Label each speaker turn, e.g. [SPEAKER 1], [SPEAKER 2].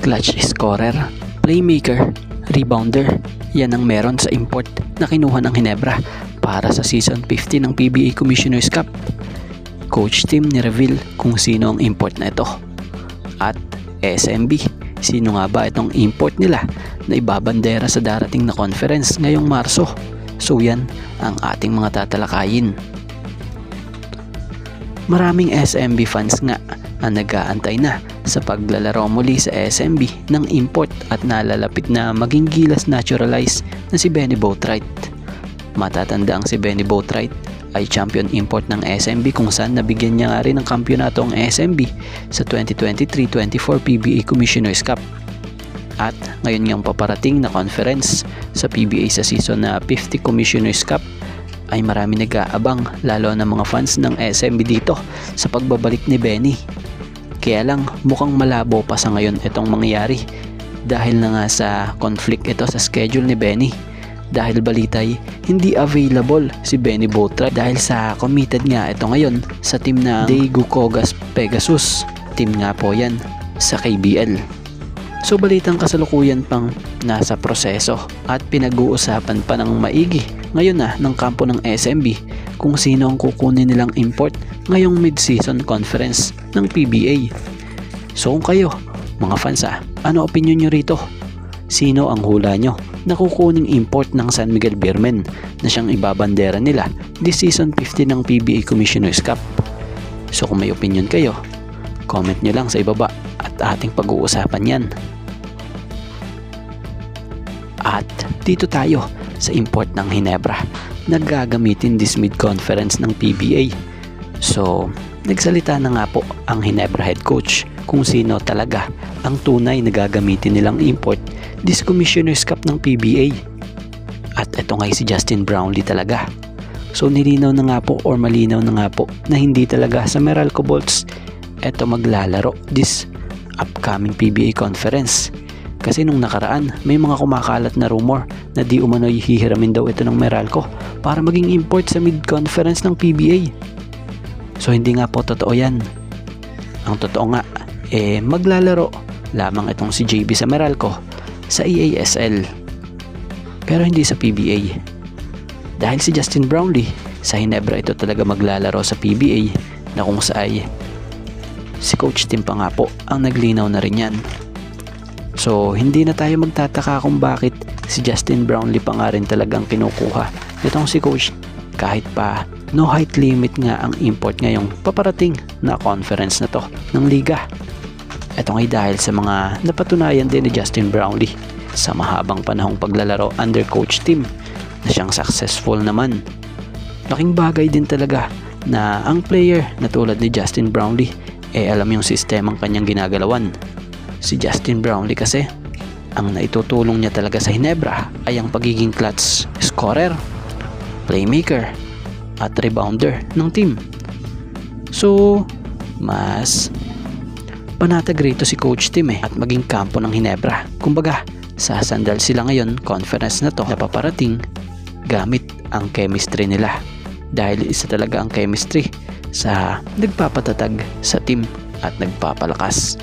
[SPEAKER 1] clutch scorer, playmaker, rebounder. Yan ang meron sa import na kinuha ng Ginebra para sa Season 50 ng PBA Commissioner's Cup. Coach Tim ni-reveal kung sino ang import na ito. At SMB, sino nga ba itong import nila na ibabandera sa darating na conference ngayong Marso? So yan ang ating mga tatalakayin. Maraming SMB fans nga ang nag-aantay na sa paglalaro muli sa SMB ng import at nalalapit na maging gilas naturalize na si Benny Boatwright. Matatanda ang si Benny Boatwright ay champion import ng SMB kung saan nabigyan niya nga rin ng kampyonato ang SMB sa 2023-24 PBA Commissioner's Cup. At ngayon niyang paparating na conference sa PBA sa season na 50 Commissioner's Cup ay marami nag-aabang, lalo na mga fans ng SMB dito sa pagbabalik ni Benny. Kaya lang mukhang malabo pa sa ngayon itong mangyayari dahil na nga sa conflict ito sa schedule ni Benny. Dahil balitay hindi available si Benny Boatwright dahil sa committed nga ito ngayon sa team ng Daegu Kogas Pegasus. Team nga po yan sa KBL. So balitang kasalukuyan pang nasa proseso at pinag-uusapan pa ng maigi ngayon na ng kampo ng SMB kung sino ang kukunin nilang import ngayong mid-season conference ng PBA. So kung kayo mga fans ano opinion nyo rito? Sino ang hula nyo na kukuning import ng San Miguel Beermen na siyang ibabandera nila this season 50 ng PBA Commissioner's Cup? So kung may opinion kayo, comment nyo lang sa ibaba at ating pag-uusapan yan. At dito tayo sa import ng Ginebra na gagamitin this mid-conference ng PBA. So nagsalita na nga po ang Ginebra head coach kung sino talaga ang tunay na gagamitin nilang import this Commissioner's Cup ng PBA. At ito nga si Justin Brownlee talaga. So nilinaw na nga po or malinaw na nga po na hindi talaga sa Meralco Bolts ito maglalaro this upcoming PBA conference. Kasi nung nakaraan may mga kumakalat na rumor na di umano'y hihiramin daw ito ng Meralco para maging import sa mid-conference ng PBA. So hindi nga po totoo yan. Ang totoo nga maglalaro lamang itong si JB sa Meralco sa EASL pero hindi sa PBA. Dahil si Justin Brownlee sa Ginebra ito talaga maglalaro sa PBA na kung saan si Coach Tim pa nga po ang naglinaw na rin yan. So hindi na tayo magtataka kung bakit si Justin Brownlee pa nga rin talagang kinukuha itong si Coach kahit pa no height limit nga ang import ngayong paparating na conference na to ng liga. Ito ngay dahil sa mga napatunayan din ni Justin Brownlee sa mahabang panahong paglalaro under Coach Tim na siyang successful naman. Laking bagay din talaga na ang player na tulad ni Justin Brownlee alam yung sistemang kanyang ginagalawan. Si Justin Brownlee kasi ang naitutulong niya talaga sa Ginebra ay ang pagiging clutch scorer, playmaker at rebounder ng team. So mas panatag rito si Coach Tim at maging kampo ng Ginebra. Kumbaga sasandal sila ngayon conference na to na paparating gamit ang chemistry nila dahil isa talaga ang chemistry sa nagpapatatag sa team at nagpapalakas.